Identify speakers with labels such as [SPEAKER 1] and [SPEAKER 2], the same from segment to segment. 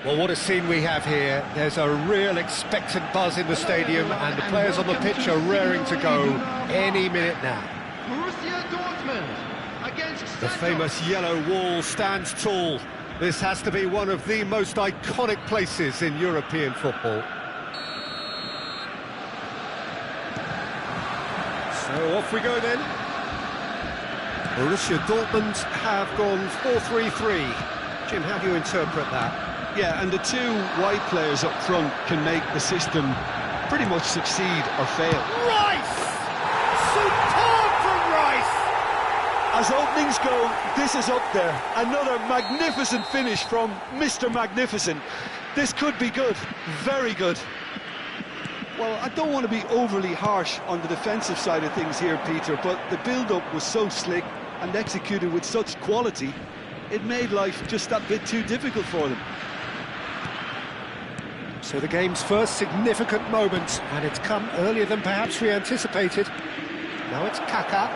[SPEAKER 1] Well, what a scene we have here. There's a real expectant buzz in the stadium, and the players on the pitch are raring to go any minute now. The famous yellow wall stands tall. This has to be one of the most iconic places in European football. So off we go then. Borussia Dortmund have gone 4-3-3. Jim, how do you interpret that?
[SPEAKER 2] Yeah, and the two wide players up front can make the system pretty much succeed or fail.
[SPEAKER 1] Rice! Superb from Rice!
[SPEAKER 2] As openings go, this is up there. Another magnificent finish from Mr. Magnificent. This could be good, very good. Well, I don't want to be overly harsh on the defensive side of things here, Peter, but the build-up was so slick and executed with such quality, it made life just that bit too difficult for them.
[SPEAKER 1] So the game's first significant moment, and it's come earlier than perhaps we anticipated. Now it's Kaká.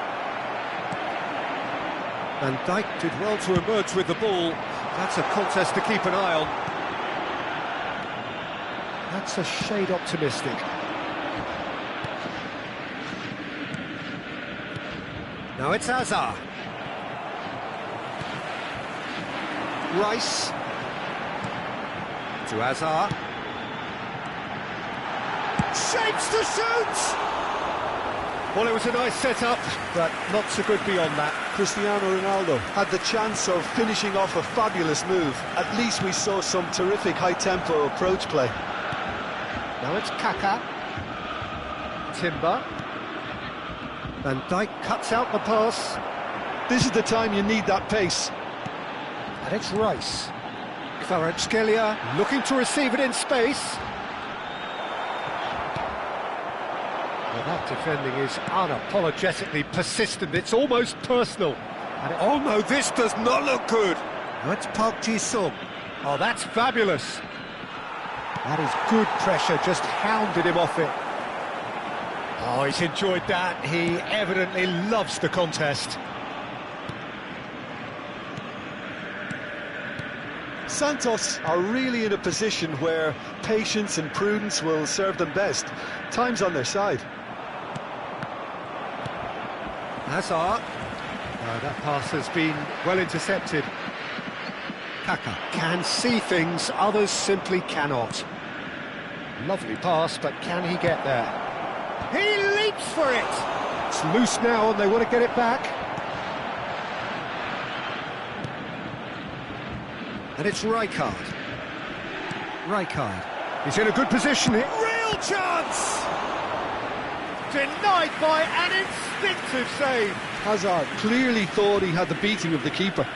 [SPEAKER 1] Van Dijk did well to emerge with the ball. That's a contest to keep an eye on. That's a shade optimistic. Now it's Hazard. Rice. To Hazard. Shapes to shoot! Well, it was a nice setup, but not so good beyond that.
[SPEAKER 2] Cristiano Ronaldo had the chance of finishing off a fabulous move. At least we saw some terrific high-tempo approach play.
[SPEAKER 1] Now it's Kaká. Timber. Van Dijk cuts out the pass.
[SPEAKER 2] This is the time you need that pace.
[SPEAKER 1] And it's Rice. Kvaratskhelia looking to receive it in space. Well, that defending is unapologetically persistent. It's almost personal. And oh no, this does not look good. Now it's Park Ji-sung. Oh, that's fabulous. That is good pressure, just hounded him off it. Oh, he's enjoyed that. He evidently loves the contest.
[SPEAKER 2] Santos are really in a position where patience and prudence will serve them best. Time's on their side.
[SPEAKER 1] Hazard. That pass has been well intercepted. Kaka can see things, others simply cannot. Lovely pass, but can he get there? He leaps for it! It's loose now and they want to get it back. And it's Rijkaard. Rijkaard. He's in a good position here. Real chance! Denied by an instinctive save.
[SPEAKER 2] Hazard clearly thought he had the beating of the keeper.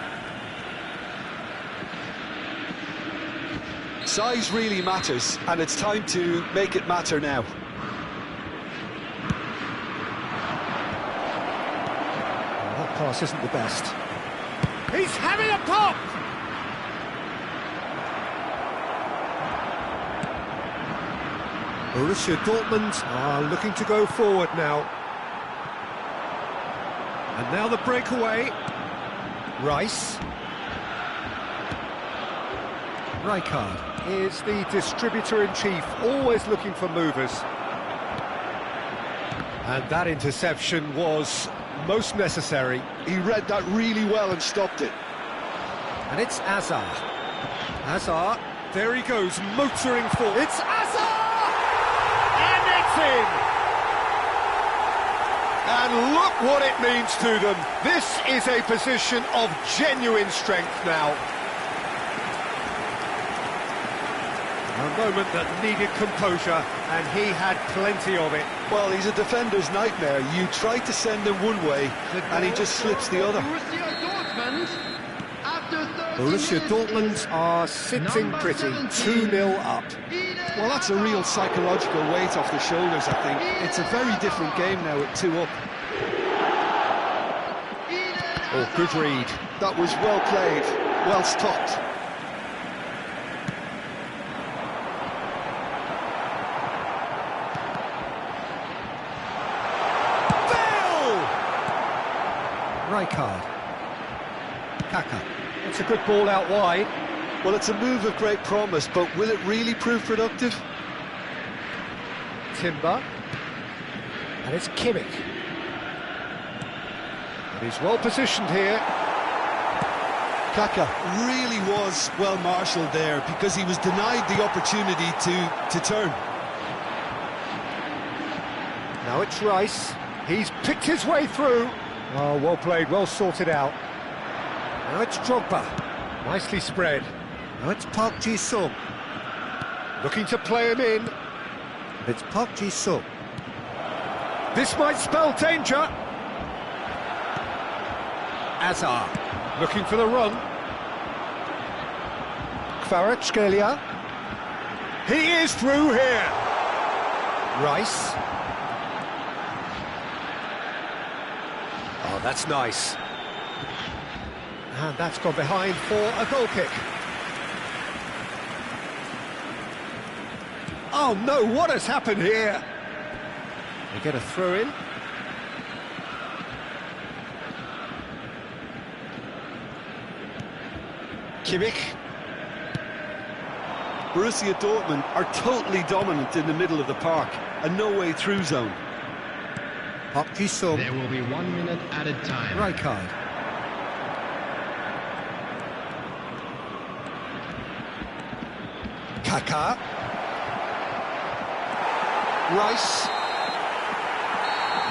[SPEAKER 2] Size really matters, and it's time to make it matter now.
[SPEAKER 1] Well, that pass isn't the best. He's having a pop! Borussia Dortmund are looking to go forward now. And now the breakaway. Rice. Rijkaard is the distributor-in-chief, always looking for movers. And that interception was most necessary.
[SPEAKER 2] He read that really well and stopped it.
[SPEAKER 1] And it's Hazard. Hazard, there he goes, motoring forward. It's Hazard! And it's in! And look what it means to them. This is a position of genuine strength now. A moment that needed composure, and he had plenty of it.
[SPEAKER 2] Well, he's a defender's nightmare. You try to send him one way, and he just slips the other.
[SPEAKER 1] Borussia Dortmund are sitting pretty, 2-0 up.
[SPEAKER 2] Well, that's a real psychological weight off the shoulders, I think. It's a very different game now at 2 up.
[SPEAKER 1] Oh, good read.
[SPEAKER 2] That was well played, well stopped.
[SPEAKER 1] Rijkaard. Kaka. It's a good ball out wide.
[SPEAKER 2] Well, it's a move of great promise, but will it really prove productive?
[SPEAKER 1] Timber. And it's Kimmich. And he's well positioned here.
[SPEAKER 2] Kaka really was well marshalled there because he was denied the opportunity to turn.
[SPEAKER 1] Now it's Rice. He's picked his way through. Oh, well played, well sorted out. Now it's Drogba. Nicely spread. Now it's Park Ji-sung. Looking to play him in. It's Park Ji-sung. This might spell danger. Hazard. Looking for the run. Kvaratskhelia. He is through here. Rice. Oh, that's nice. And that's gone behind for a goal kick. Oh no, what has happened here? They get a throw in. Kimmich.
[SPEAKER 2] Borussia Dortmund are totally dominant in the middle of the park, a no-way through zone.
[SPEAKER 1] Park Ji-sung.
[SPEAKER 3] There will be 1 minute added time.
[SPEAKER 1] Rijkaard. Kaka. Rice.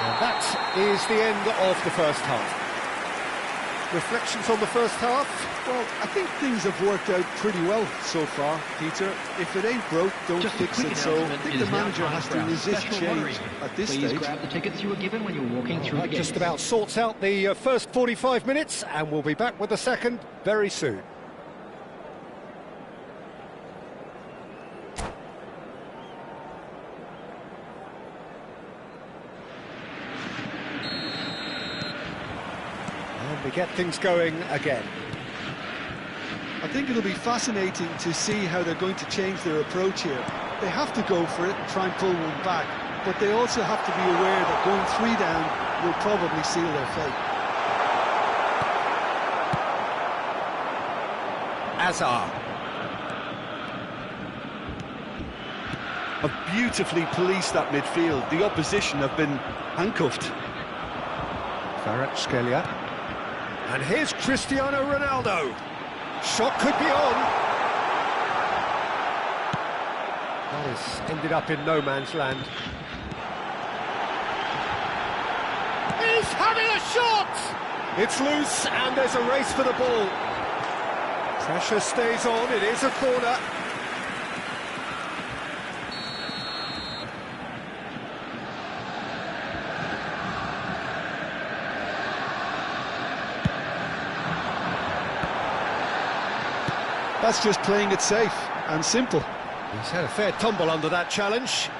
[SPEAKER 1] And that is the end of the first half. Reflections on the first half?
[SPEAKER 2] Well, I think things have worked out pretty well so far, Peter. If it ain't broke, don't
[SPEAKER 3] Just
[SPEAKER 2] fix it. So I think the manager has to resist change at this
[SPEAKER 3] Please
[SPEAKER 2] stage.
[SPEAKER 3] grab the tickets you were given when you were walking through the
[SPEAKER 1] That
[SPEAKER 3] gate.
[SPEAKER 1] just about sorts out the first 45 minutes, and we'll be back with the second very soon. And we get things going again.
[SPEAKER 2] I think it'll be fascinating to see how they're going to change their approach here. They have to go for it and try and pull one back, but they also have to be aware that going 3 down will probably seal their fate.
[SPEAKER 1] Hazard.
[SPEAKER 2] Have beautifully policed that midfield. The opposition have been handcuffed.
[SPEAKER 1] Kvaratskhelia. And here's Cristiano Ronaldo. Shot could be on. That has ended up in no man's land. He's having a shot! It's loose and there's a race for the ball. Pressure stays on, it is a corner.
[SPEAKER 2] That's just playing it safe and simple.
[SPEAKER 1] He's had a fair tumble under that challenge.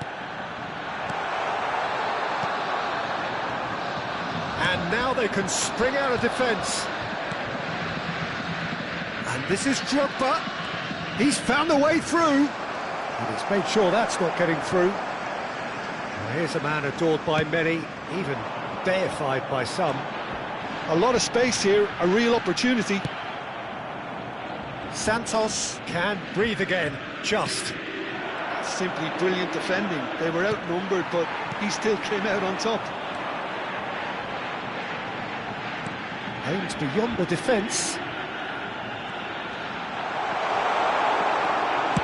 [SPEAKER 1] And now they can spring out of defence. And this is Drogba. He's found a way through. And he's made sure that's not getting through. Well, here's a man adored by many, even deified by some.
[SPEAKER 2] A lot of space here, a real opportunity.
[SPEAKER 1] Santos can breathe again, just.
[SPEAKER 2] Simply brilliant defending. They were outnumbered, but he still came out on top.
[SPEAKER 1] Aims beyond the defence.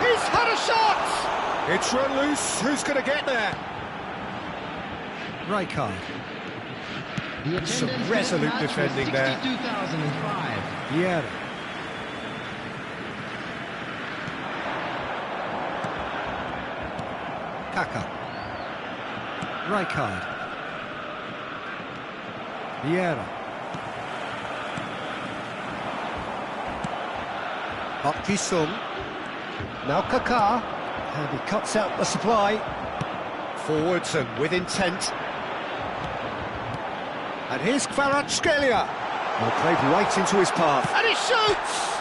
[SPEAKER 1] He's had a shot! It's run loose. Who's going to get there? Rijkaard. Some resolute defending there.
[SPEAKER 3] 2005.
[SPEAKER 1] Yeah. Kaka. Rijkaard. Vieira. Park Ji-sung. Now Kaká. And he cuts out the supply. Forwards and with intent. And here's Kvaratskhelia. Well, played right into his path. And he shoots!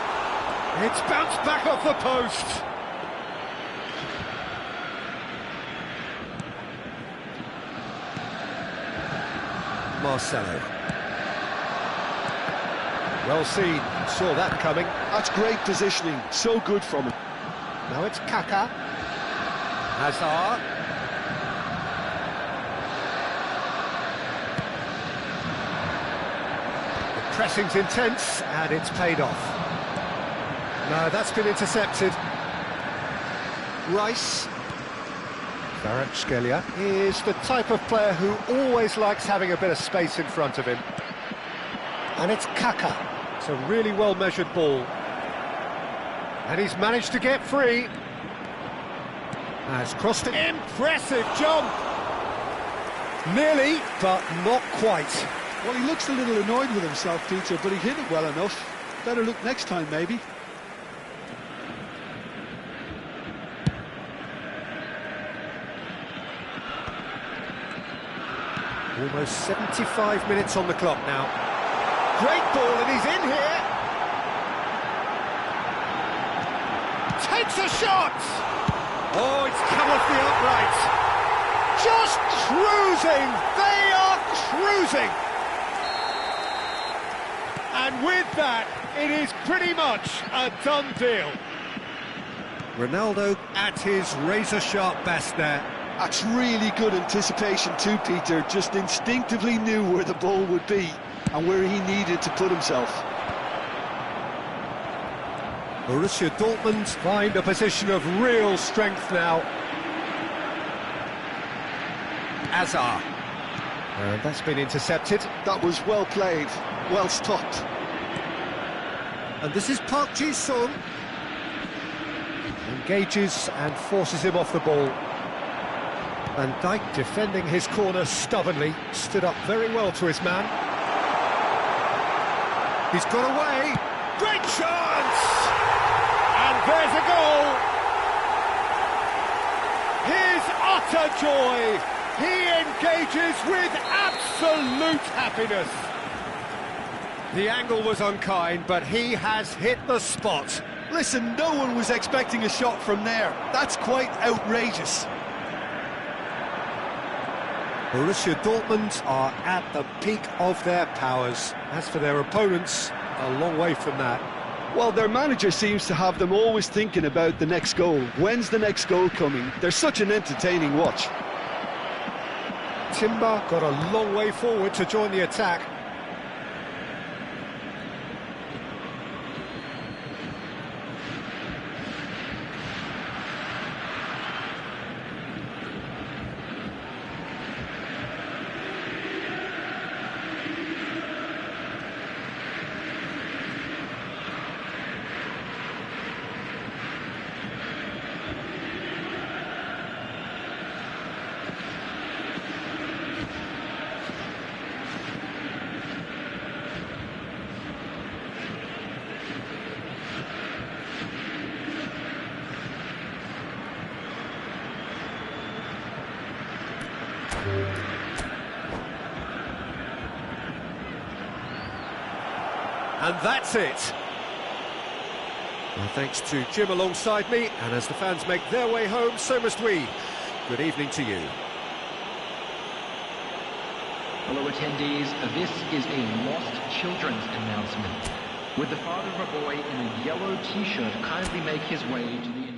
[SPEAKER 1] It's bounced back off the post. Marcelo. Well seen, saw that coming.
[SPEAKER 2] That's great positioning, so good from him.
[SPEAKER 1] Now it's Kaka. Hazard. The pressing's intense and it's paid off. No, that's been intercepted. Rice. Kvaratskhelia is the type of player who always likes having a bit of space in front of him. And it's Kaka. It's a really well-measured ball. And he's managed to get free. Has crossed it. Impressive jump! Nearly, but not quite.
[SPEAKER 2] Well, he looks a little annoyed with himself, Peter, but he hit it well enough. Better look next time, maybe.
[SPEAKER 1] Almost 75 minutes on the clock now. Great ball, and he's in here. Takes a shot! Oh, it's come off the upright. Just cruising! They are cruising! And with that, it is pretty much a done deal. Ronaldo at his razor-sharp best there.
[SPEAKER 2] That's really good anticipation too, Peter. Just instinctively knew where the ball would be and where he needed to put himself.
[SPEAKER 1] Borussia Dortmund find a position of real strength now. Hazard. And that's been intercepted.
[SPEAKER 2] That was well played, well stopped.
[SPEAKER 1] And this is Park Ji-sung. Engages and forces him off the ball. Van Dijk defending his corner stubbornly, stood up very well to his man. He's got away. Great chance! And there's a goal! His utter joy! He engages with absolute happiness. The angle was unkind, but he has hit the spot.
[SPEAKER 2] Listen, no one was expecting a shot from there. That's quite outrageous.
[SPEAKER 1] Borussia Dortmund are at the peak of their powers. As for their opponents, a long way from that.
[SPEAKER 2] Well, their manager seems to have them always thinking about the next goal. When's the next goal coming? They're such an entertaining watch.
[SPEAKER 1] Timber got a long way forward to join the attack. And that's it. Well, thanks to Jim alongside me, and as the fans make their way home, so must we. Good evening to you.
[SPEAKER 3] Hello attendees, this is a lost children's announcement. Would the father of a boy in a yellow t-shirt kindly make his way to the...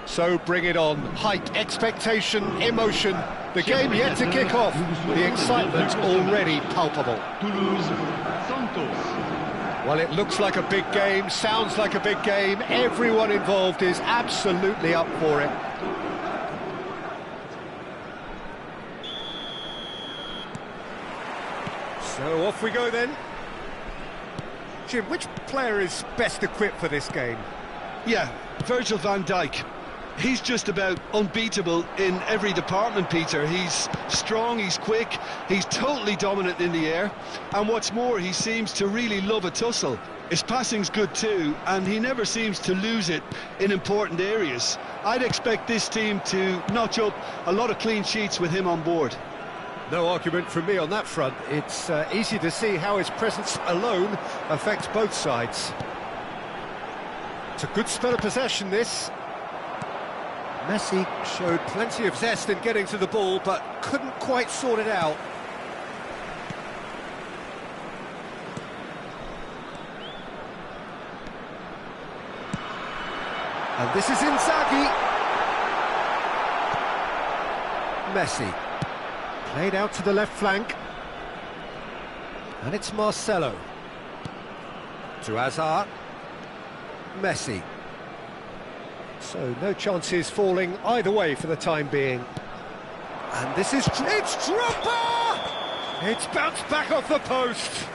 [SPEAKER 1] So bring it on. Hype, expectation, emotion. The game yet to kick off. The excitement already palpable. Well, it looks like a big game, sounds like a big game. Everyone involved is absolutely up for it. So off we go then. Jim, which player is best equipped for this game?
[SPEAKER 2] Yeah, Virgil van Dijk. He's just about unbeatable in every department, Peter. He's strong, he's quick, he's totally dominant in the air, and what's more, he seems to really love a tussle. His passing's good too, and he never seems to lose it in important areas. I'd expect this team to notch up a lot of clean sheets with him on board.
[SPEAKER 1] No argument from me on that front. It's easy to see how his presence alone affects both sides. It's a good spell of possession, this. Messi showed plenty of zest in getting to the ball, but couldn't quite sort it out. And this is Inzaghi. Messi. Played out to the left flank. And it's Marcelo. To Hazard. Messi. So no chances falling either way for the time being. And this is... It's Drogba! It's bounced back off the post.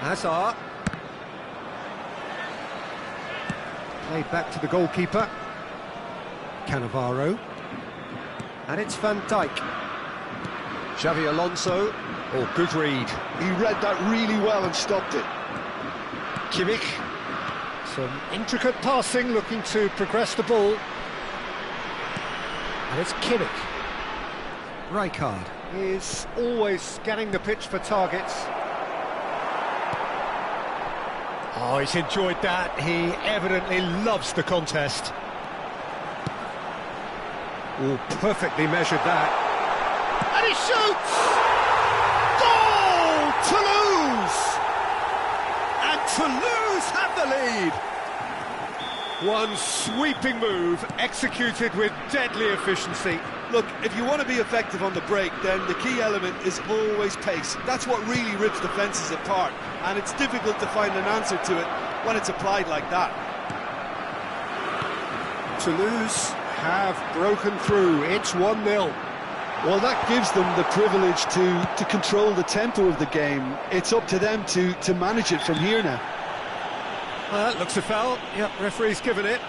[SPEAKER 1] Hazard. Played back to the goalkeeper. Cannavaro. And it's Van Dijk. Xavi Alonso. Oh, good read.
[SPEAKER 2] He read that really well and stopped it.
[SPEAKER 1] Kimmich. Some intricate passing, looking to progress the ball. And it's Kimmich. Rijkaard is always scanning the pitch for targets. Oh, he's enjoyed that. He evidently loves the contest. Oh, perfectly measured that. And he shoots! Goal! Toulouse! And Toulouse have the lead. One sweeping move, executed with deadly efficiency.
[SPEAKER 2] Look, if you want to be effective on the break, then the key element is always pace. That's what really rips defences apart, and it's difficult to find an answer to it when it's applied like that.
[SPEAKER 1] Toulouse have broken through. It's 1-0.
[SPEAKER 2] Well, that gives them the privilege to control the tempo of the game. It's up to them to manage it from here now.
[SPEAKER 1] Well, that looks a foul. Yep, referee's given it.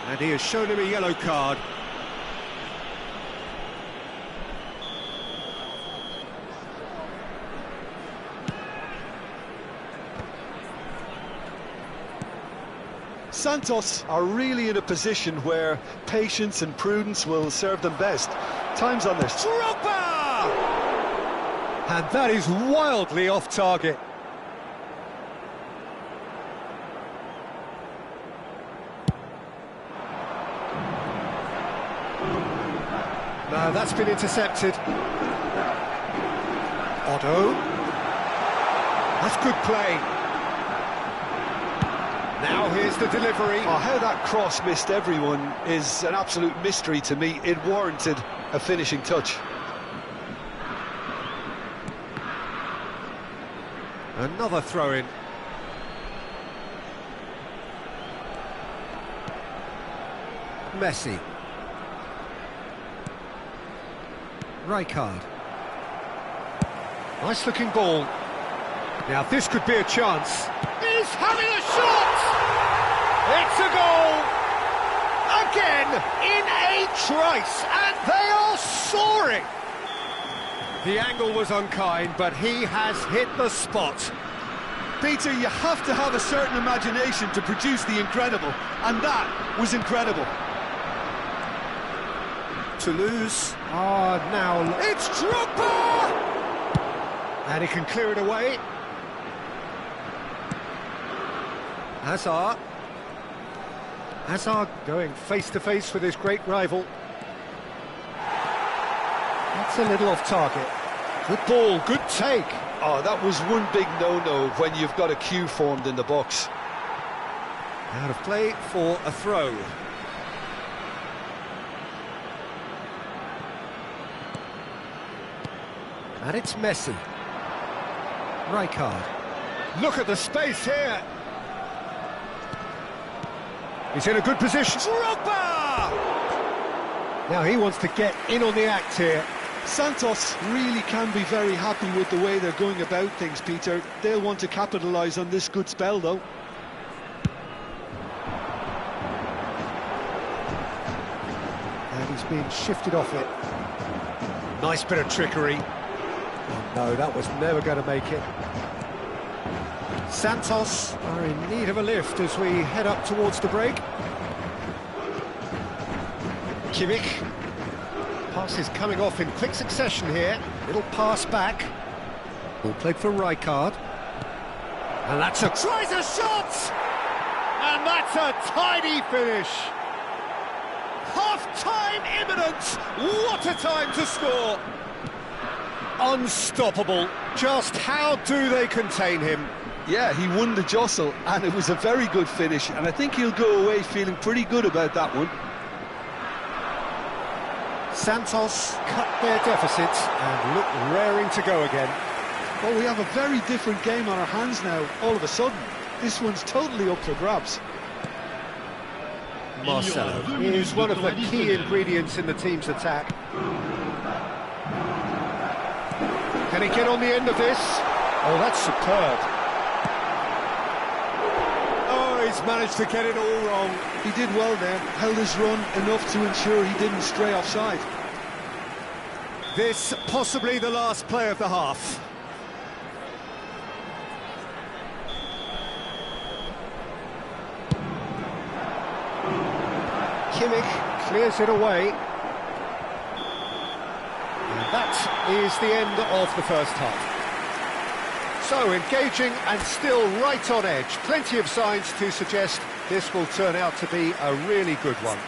[SPEAKER 1] And he has shown him a yellow card.
[SPEAKER 2] Santos are really in a position where patience and prudence will serve them best. Time's on this.
[SPEAKER 1] Drogba! And that is wildly off target. No, that's been intercepted. Otto. That's good play. Now here's the delivery.
[SPEAKER 2] Oh, how that cross missed everyone is an absolute mystery to me. It warranted a finishing touch.
[SPEAKER 1] Another throw-in. Messi. Rijkaard. Nice looking ball. Now this could be a chance. He's having a shot! It's a goal! Again, in a trice, and they are soaring! The angle was unkind, but he has hit the spot.
[SPEAKER 2] Peter, you have to have a certain imagination to produce the incredible, and that was incredible.
[SPEAKER 1] Toulouse are now... It's Drogba! And he can clear it away. Hazard. Hazard going face-to-face with his great rival. That's a little off target. Good ball, good take.
[SPEAKER 2] Oh, that was one big no-no when you've got a queue formed in the box.
[SPEAKER 1] Out of play for a throw. And it's Messi. Rijkaard. Look at the space here. He's in a good position. Drogba! Now he wants to get in on the act here.
[SPEAKER 2] Santos really can be very happy with the way they're going about things, Peter. They'll want to capitalise on this good spell, though.
[SPEAKER 1] And he's being shifted off it. Nice bit of trickery. Oh, no, that was never going to make it. Santos are in need of a lift as we head up towards the break. Kimmich. Pass is coming off in quick succession here. Little pass back. Ball played for Rijkaard. And that's a... tries a shot! And that's a tidy finish. Half-time imminent. What a time to score. Unstoppable. Just how do they contain him?
[SPEAKER 2] Yeah, he won the jostle, and it was a very good finish, and I think he'll go away feeling pretty good about that one.
[SPEAKER 1] Santos cut their deficit and look raring to go again.
[SPEAKER 2] Well, we have a very different game on our hands now, all of a sudden. This one's totally up for grabs.
[SPEAKER 1] Marcelo is one of the key ingredients in the team's attack. Can he get on the end of this? Oh, that's superb. Oh, he's managed to get it all wrong.
[SPEAKER 2] He did well there, held his run enough to ensure he didn't stray offside.
[SPEAKER 1] This possibly the last play of the half. Kimmich clears it away. And that is the end of the first half. So engaging and still right on edge. Plenty of signs to suggest this will turn out to be a really good one.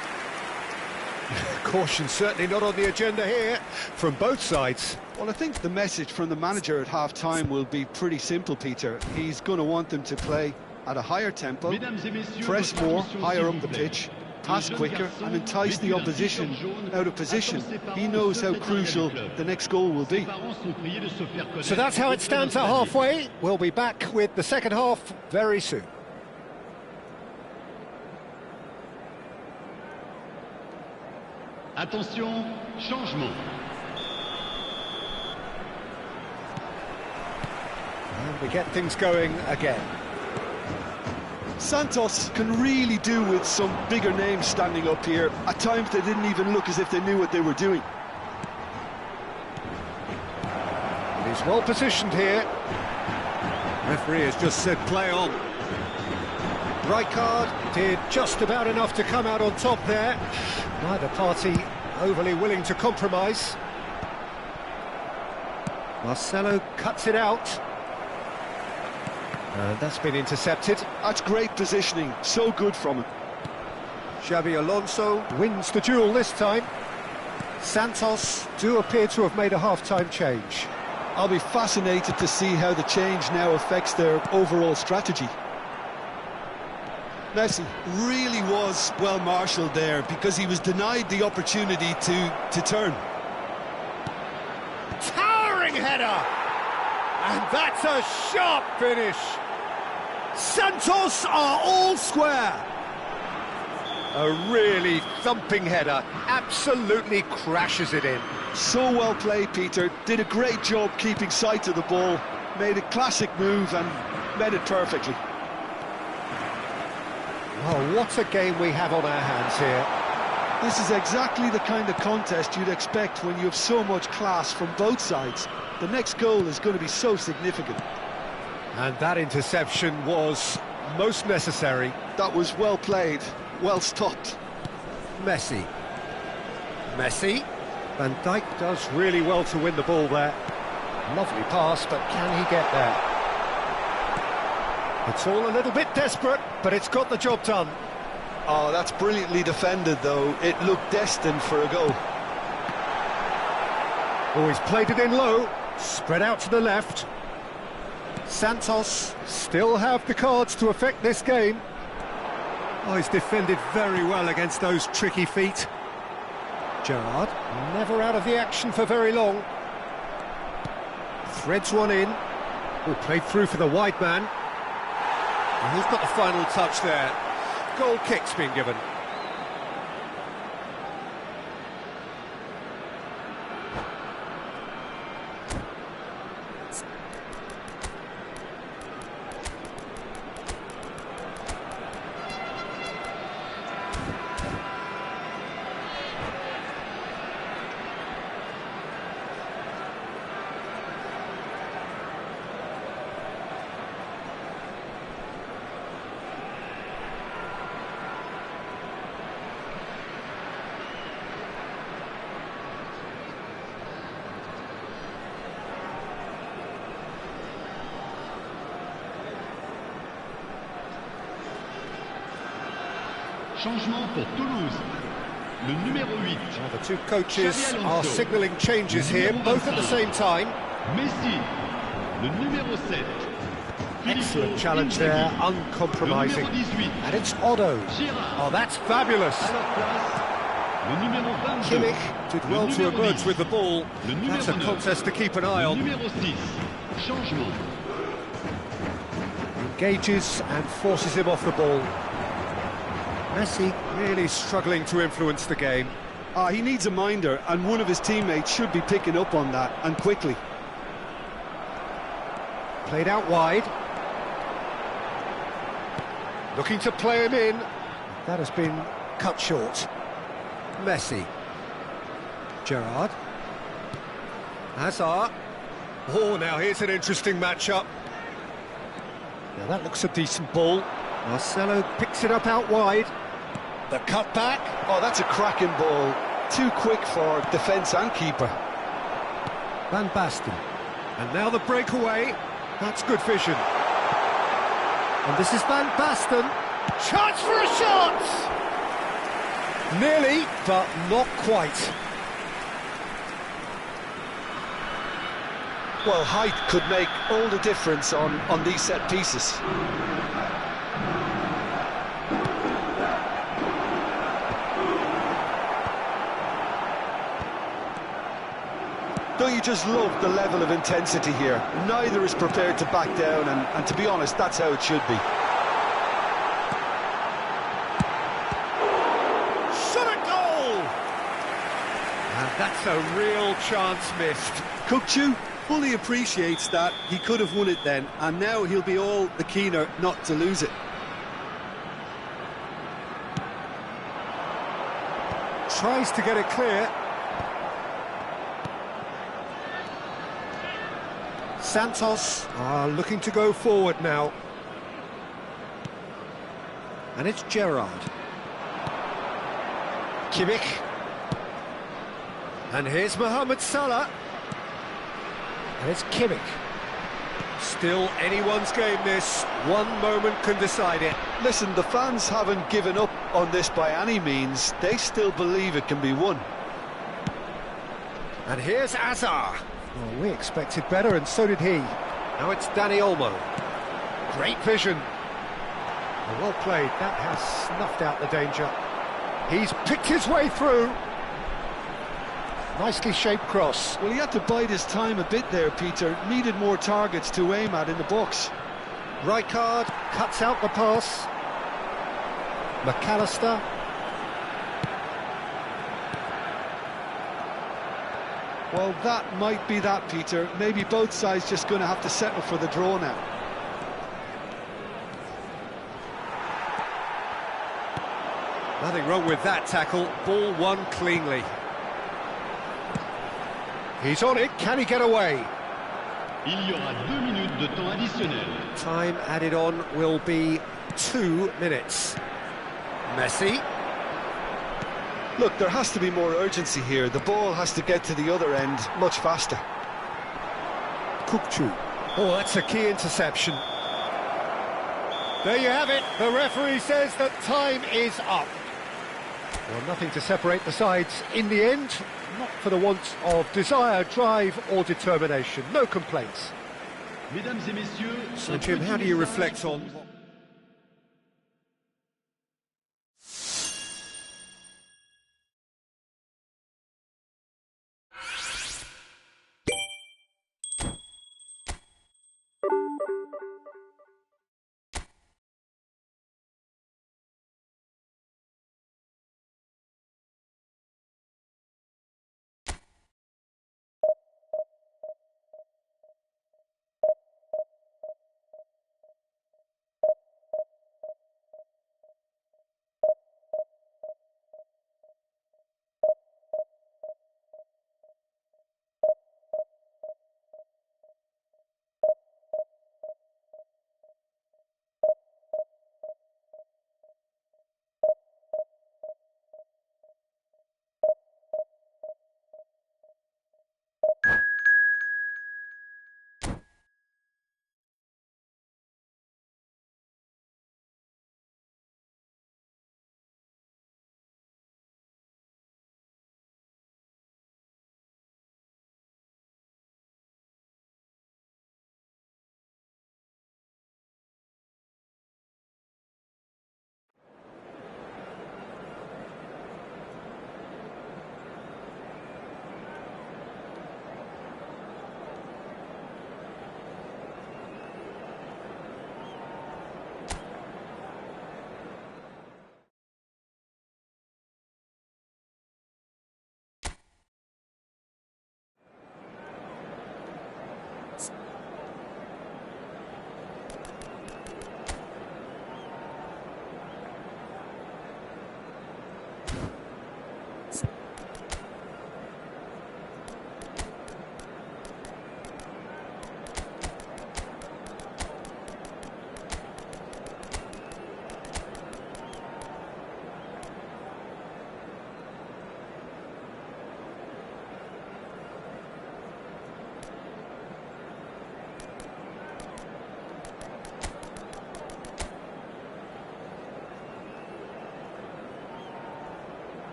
[SPEAKER 1] Caution certainly not on the agenda here from both sides.
[SPEAKER 2] Well, I think the message from the manager at half-time will be pretty simple, Peter. He's going to want them to play at a higher tempo, press more, higher up the pitch, pass quicker and entice the opposition out of position. He knows how crucial the next goal will be.
[SPEAKER 1] So that's how it stands at halfway. We'll be back with the second half very soon.
[SPEAKER 4] Attention, changement.
[SPEAKER 1] And we get things going again.
[SPEAKER 2] Santos can really do with some bigger names standing up here. At times they didn't even look as if they knew what they were doing.
[SPEAKER 1] He's well positioned here. Referee has just said play on. Rijkaard did just about enough to come out on top there. Neither party overly willing to compromise. Marcelo cuts it out. That's been intercepted.
[SPEAKER 2] That's great positioning, so good from him.
[SPEAKER 1] Xabi Alonso wins the duel this time. Santos do appear to have made a half-time change.
[SPEAKER 2] I'll be fascinated to see how the change now affects their overall strategy. Messi really was well marshalled there because he was denied the opportunity to turn.
[SPEAKER 1] Towering header! And that's a sharp finish. Santos are all square. A really thumping header, absolutely crashes it in.
[SPEAKER 2] So well played, Peter. Did a great job keeping sight of the ball, made a classic move and met it perfectly.
[SPEAKER 1] Oh, what a game we have on our hands here.
[SPEAKER 2] This is exactly the kind of contest you'd expect when you have so much class from both sides. The next goal is going to be so significant.
[SPEAKER 1] And that interception was most necessary.
[SPEAKER 2] That was well played, well stopped.
[SPEAKER 1] Messi. Van Dijk does really well to win the ball there. Lovely pass, but can he get there? It's all a little bit desperate, but it's got the job done.
[SPEAKER 2] Oh, that's brilliantly defended, though. It looked destined for a goal.
[SPEAKER 1] Oh, he's played it in low, spread out to the left. Santos still have the cards to affect this game. Oh, he's defended very well against those tricky feet. Gerrard, never out of the action for very long. Threads one in. Oh, played through for the wide man. And who's got the final touch there? Goal kick's been given.
[SPEAKER 4] Changement pour Toulouse. Le numéro 8.
[SPEAKER 1] Well, the two coaches are signalling changes here, both at the same time.
[SPEAKER 4] Messi. Le numéro 7.
[SPEAKER 1] Excellent challenge there, uncompromising. And it's Otto. Oh, that's fabulous.
[SPEAKER 4] Le numéro 22.
[SPEAKER 1] Kimmich did well to emerge with the ball. That's a contest to keep an eye on.
[SPEAKER 4] Numéro 6. Changement.
[SPEAKER 1] Engages and forces him off the ball. Messi really struggling to influence the game.
[SPEAKER 2] He needs a minder, and one of his teammates should be picking up on that, and quickly.
[SPEAKER 1] Played out wide. Looking to play him in. That has been cut short. Messi. Gerrard. Hazard. Oh, now here's an interesting matchup. Now that looks a decent ball. Marcelo picks it up out wide. The cutback.
[SPEAKER 2] Oh, that's a cracking ball. Too quick for defence and keeper.
[SPEAKER 1] Van Basten. And now the breakaway. That's good vision. And this is Van Basten. Chance for a shot! Nearly, but not quite.
[SPEAKER 2] Well, height could make all the difference on these set pieces. Don't you just love the level of intensity here? Neither is prepared to back down, and to be honest, that's how it should be.
[SPEAKER 1] Shot at goal! And that's a real chance missed.
[SPEAKER 2] Kukçu fully appreciates that he could have won it then, and now he'll be all the keener not to lose it.
[SPEAKER 1] Tries to get it clear. Santos are looking to go forward now. And it's Gerrard. Kimmich. And here's Mohamed Salah. And it's Kimmich. Still anyone's game this. One moment can decide it.
[SPEAKER 2] Listen, the fans haven't given up on this by any means. They still believe it can be won.
[SPEAKER 1] And here's Hazard. Well, we expected better, and so did he. Now it's Dani Olmo. Great vision. Well played. That has snuffed out the danger. He's picked his way through. Nicely shaped cross.
[SPEAKER 2] Well, he had to bide his time a bit there, Peter. Needed more targets to aim at in the box.
[SPEAKER 1] Rijkaard cuts out the pass. McAllister.
[SPEAKER 2] Well, that might be that, Peter. Maybe both sides just going to have to settle for the draw now.
[SPEAKER 1] Nothing wrong with that tackle. Ball won cleanly. He's on it. Can he get away?
[SPEAKER 4] Il y aura 2 minutes de temps additionnel.
[SPEAKER 1] Time added on will be 2 minutes. Messi.
[SPEAKER 2] Look, there has to be more urgency here. The ball has to get to the other end much faster.
[SPEAKER 1] Kukçu. Oh, that's a key interception. There you have it. The referee says that time is up. Well, nothing to separate the sides in the end. Not for the want of desire, drive or determination. No complaints.
[SPEAKER 4] Mesdames et messieurs,
[SPEAKER 1] So, Jim, how do you reflect on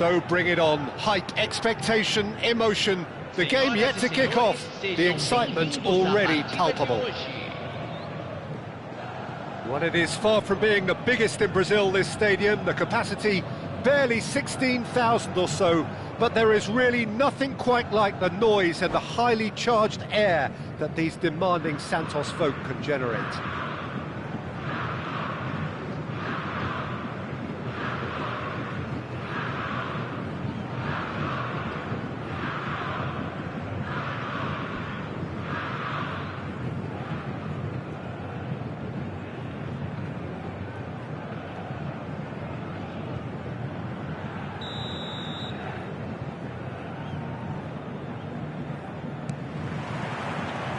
[SPEAKER 1] So bring it on. Hype, expectation, emotion. The game yet to kick off. The excitement already palpable. Well, it is far from being the biggest in Brazil, this stadium. The capacity barely 16,000 or so, but there is really nothing quite like the noise and the highly charged air that these demanding Santos folk can generate.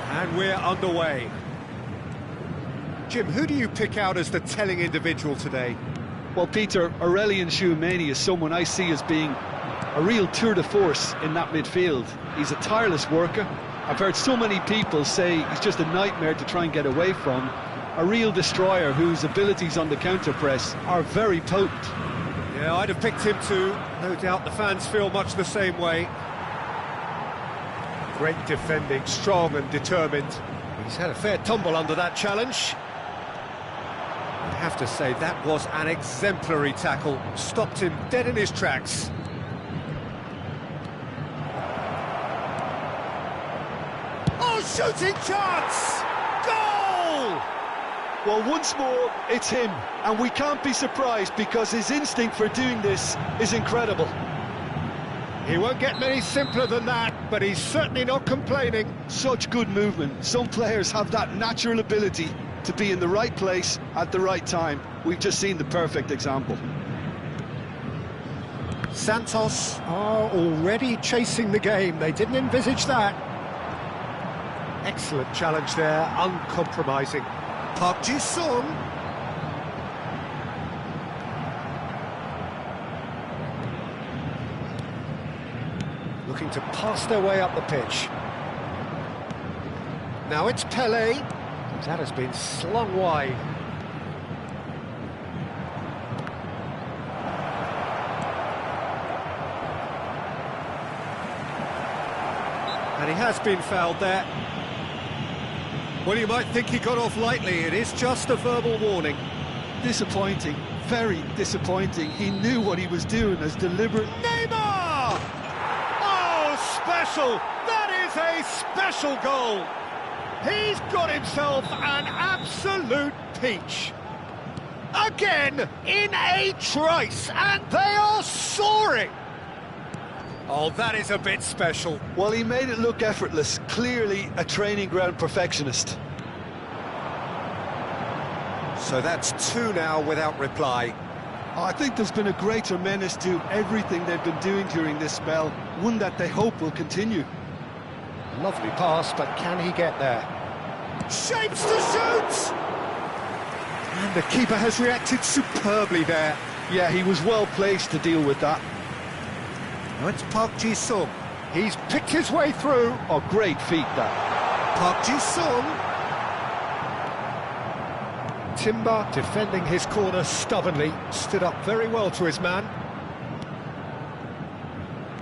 [SPEAKER 1] And we're underway. Jim, who do you pick out as the telling individual today?
[SPEAKER 2] Well, Peter, Aurélien Tchouameni is someone I see as being a real tour de force in that midfield. He's a tireless worker. I've heard so many people say he's just a nightmare to try and get away from. A real destroyer whose abilities on the counter-press are very potent.
[SPEAKER 1] Yeah, I'd have picked him too. No doubt the fans feel much the same way. Great defending, strong and determined. He's had a fair tumble under that challenge. I have to say, that was an exemplary tackle. Stopped him dead in his tracks. Oh, shooting chance! Goal!
[SPEAKER 2] Well, once more, it's him. And we can't be surprised because his instinct for doing this is incredible.
[SPEAKER 1] He won't get many simpler than that, but he's certainly not complaining.
[SPEAKER 2] Such good movement. Some players have that natural ability to be in the right place at the right time. We've just seen the perfect example.
[SPEAKER 1] Santos are already chasing the game. They didn't envisage that. Excellent challenge there, uncompromising. Park Ji-sung. Looking to pass their way up the pitch. Now it's Pelé. That has been slung wide. And he has been fouled there. Well, you might think he got off lightly. It is just a verbal warning.
[SPEAKER 2] Disappointing, very disappointing. He knew what he was doing as deliberate.
[SPEAKER 1] Neymar! Oh, special! That is a special goal! He's got himself an absolute peach. Again, in a trice, and they are soaring! Oh, that is a bit special.
[SPEAKER 2] Well, he made it look effortless. Clearly a training ground perfectionist.
[SPEAKER 1] So that's two now without reply.
[SPEAKER 2] I think there's been a greater menace to everything they've been doing during this spell, one that they hope will continue.
[SPEAKER 1] Lovely pass, but can he get there? Shapes to shoot! And the keeper has reacted superbly there.
[SPEAKER 2] Yeah, he was well placed to deal with that.
[SPEAKER 1] Now it's Park Ji-sung. He's picked his way through.
[SPEAKER 2] Oh, great feat that.
[SPEAKER 1] Park Ji-sung. Timber defending his corner stubbornly. Stood up very well to his man.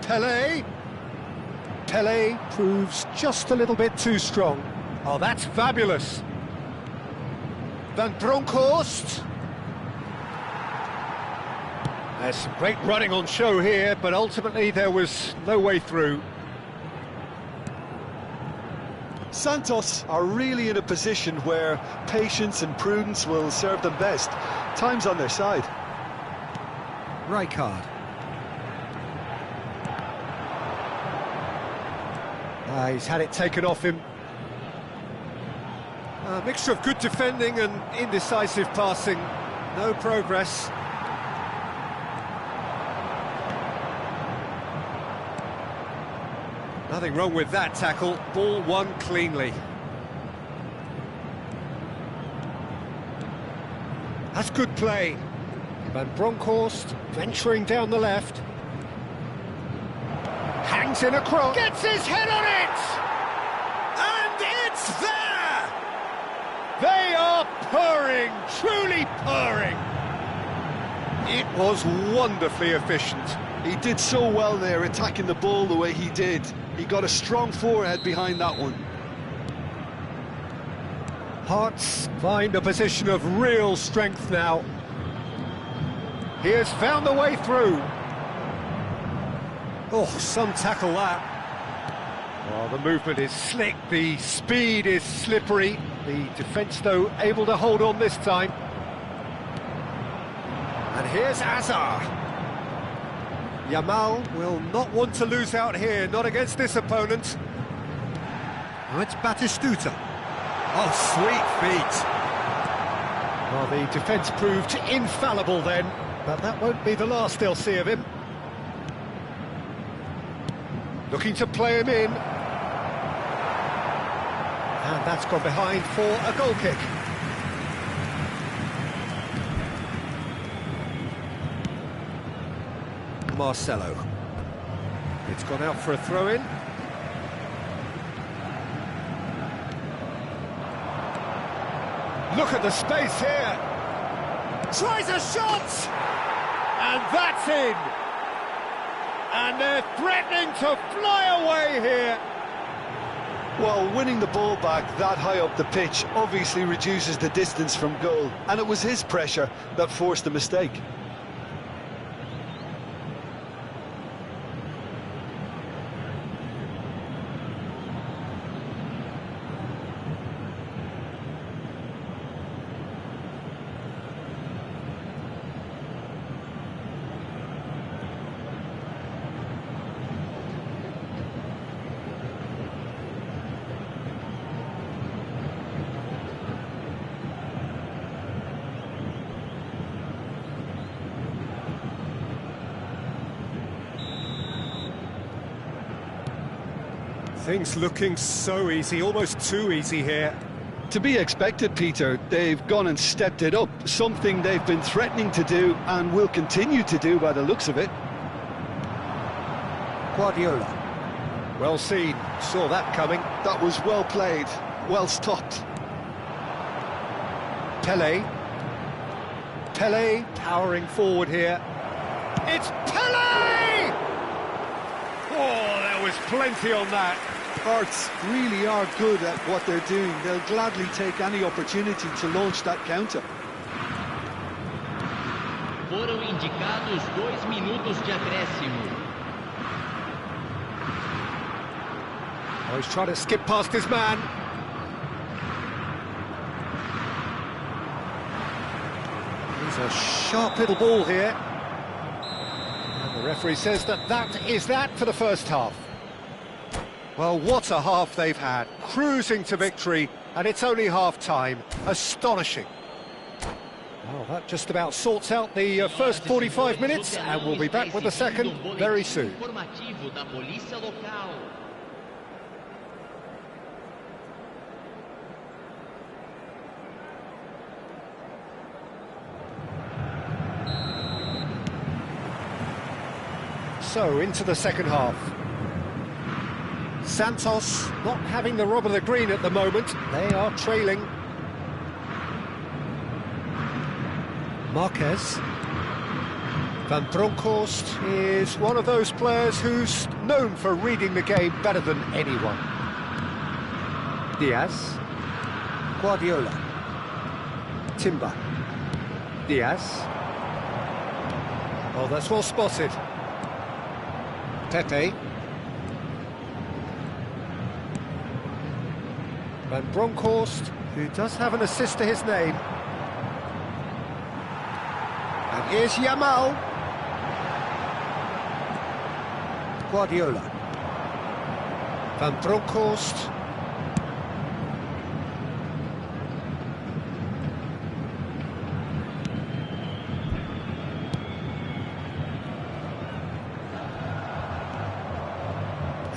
[SPEAKER 1] Pelé. Pelé proves just a little bit too strong. Oh, that's fabulous. Van Bronckhorst. There's some great running on show here, but ultimately there was no way through.
[SPEAKER 2] Santos are really in a position where patience and prudence will serve them best. Time's on their side.
[SPEAKER 1] Rijkaard. He's had it taken off him. A mixture of good defending and indecisive passing. No progress. Nothing wrong with that tackle. Ball won cleanly. That's good play. Van Bronckhorst venturing down the left. Hangs in a cross. Gets his head on it! And it's there! They are purring, truly purring. It was wonderfully efficient.
[SPEAKER 2] He did so well there, attacking the ball the way he did. He got a strong forehead behind that one.
[SPEAKER 1] Hearts find a position of real strength now. He has found the way through. Oh, some tackle that. Oh, the movement is slick, the speed is slippery. The defence, though, able to hold on this time. And here's Azar. Yamal will not want to lose out here, not against this opponent. Oh, it's Batistuta. Oh, sweet feet. Well, the defence proved infallible then, but that won't be the last they'll see of him. Looking to play him in. And that's gone behind for a goal kick. Marcelo. It's gone out for a throw-in. Look at the space here. Tries a shot! And that's in! And they're threatening to fly away here.
[SPEAKER 2] Well, winning the ball back that high up the pitch obviously reduces the distance from goal, and it was his pressure that forced the mistake.
[SPEAKER 1] Things looking so easy, almost too easy here.
[SPEAKER 2] To be expected, Peter. They've gone and stepped it up, something they've been threatening to do and will continue to do by the looks of it.
[SPEAKER 1] Guardiola. Well seen, saw that coming.
[SPEAKER 2] That was well played, well stopped.
[SPEAKER 1] Pele. Pele powering forward here. It's Pele! Oh, there was plenty on that.
[SPEAKER 2] Hearts really are good at what they're doing. They'll gladly take any opportunity to launch that counter.
[SPEAKER 4] Foram indicados 2 minutos de acréscimo.
[SPEAKER 1] Oh, he's trying to skip past his man. He's a sharp little ball here. And the referee says that is that for the first half. Well, what a half they've had. Cruising to victory, and it's only half-time. Astonishing. Well, that just about sorts out the first 45 minutes, and we'll be back with the second very soon. So, into the second half. Santos not having the rub of the green at the moment. They are trailing. Marquez. Van Bronckhorst is one of those players who's known for reading the game better than anyone. Diaz. Guardiola. Timber. Diaz. Oh, that's well spotted. Pepe. Van Bronckhorst, who does have an assist to his name. And here's Yamal. Guardiola. Van Bronckhorst.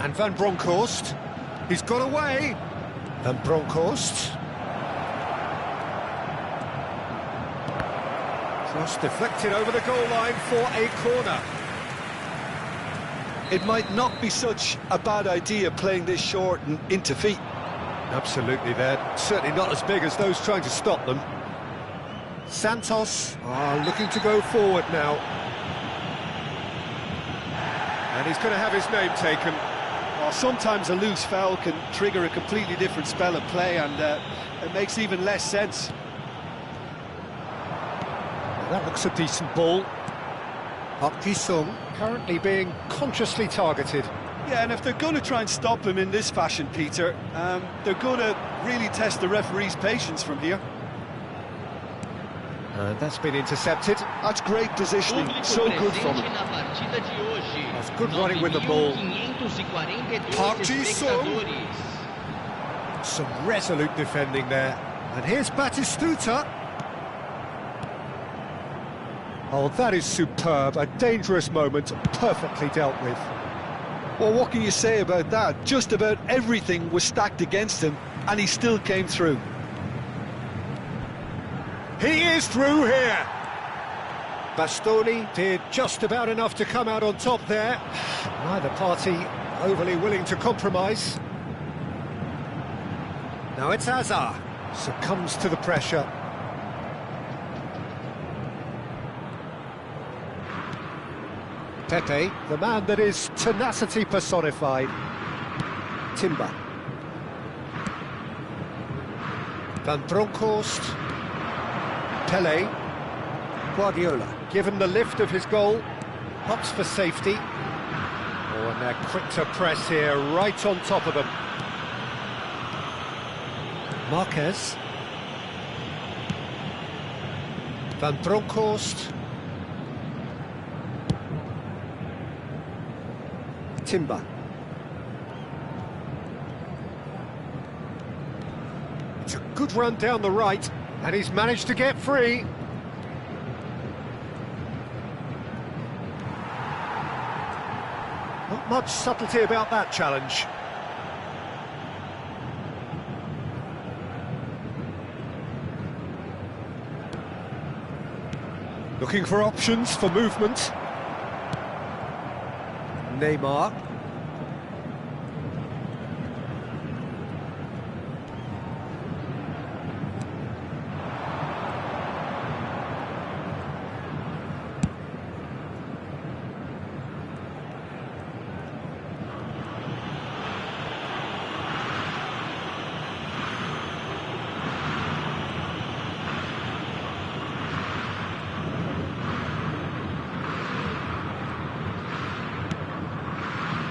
[SPEAKER 1] And Van Bronckhorst. He's got away. Van Bronckhorst. Cross deflected over the goal line for a corner.
[SPEAKER 2] It might not be such a bad idea playing this short and into feet.
[SPEAKER 1] Absolutely, they're certainly not as big as those trying to stop them. Santos are looking to go forward now. And he's going to have his name taken.
[SPEAKER 2] Well, sometimes a loose foul can trigger a completely different spell of play, and it makes even less sense.
[SPEAKER 1] Well, that looks a decent ball. Park Ji-sung currently being consciously targeted.
[SPEAKER 2] Yeah, and if they're going to try and stop him in this fashion, Peter, they're going to really test the referee's patience from here.
[SPEAKER 1] That's been intercepted.
[SPEAKER 2] That's great positioning, so good from him.
[SPEAKER 1] That's good running with the ball. Park Ji-sung. Some resolute defending there. And here's Batistuta. Oh, that is superb. A dangerous moment, perfectly dealt with.
[SPEAKER 2] Well, what can you say about that? Just about everything was stacked against him, and he still came through.
[SPEAKER 1] He is through here. Bastoni did just about enough to come out on top there. Neither party overly willing to compromise. Now it's Azar. Succumbs to the pressure. Pepe, the man that is tenacity personified. Timber. Van Bronckhorst. Pele. Guardiola, given the lift of his goal, opts for safety. Oh, and they're quick to press here, right on top of them. Marquez. Van Bronckhorst. Timber. It's a good run down the right, and he's managed to get free. Not much subtlety about that challenge. Looking for options for movement. Neymar.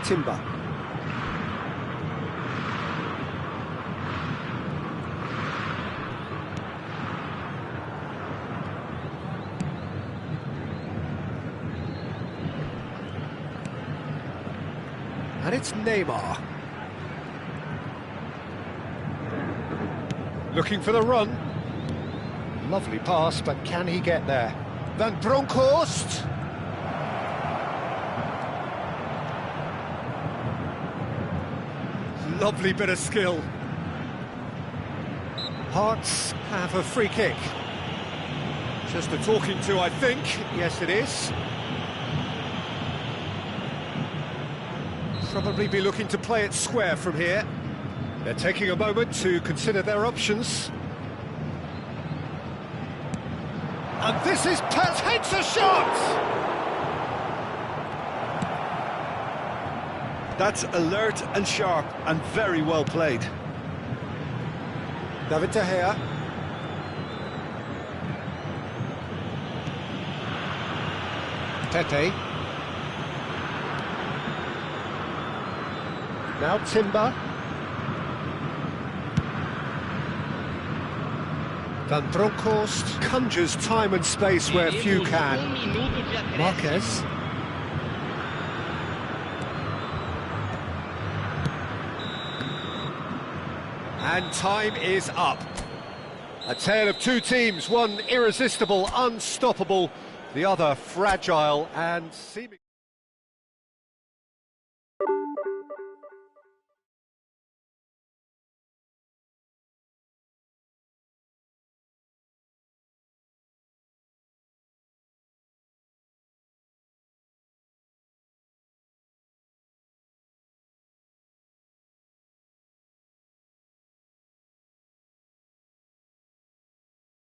[SPEAKER 1] Timber. And it's Neymar. Looking for the run. Lovely pass, but can he get there? Van Bronckhorst. Lovely bit of skill. Hearts have a free kick. Just a talking to, I think. Yes, it is. Probably be looking to play it square from here. They're taking a moment to consider their options. And this is Pet hits a shot!
[SPEAKER 2] That's alert and sharp and very well played.
[SPEAKER 1] David De Gea. Pepe. Now Timber. Van Bronckhorst conjures time and space where few can. Marquez. And time is up. A tale of two teams, one irresistible, unstoppable, the other fragile and seeming...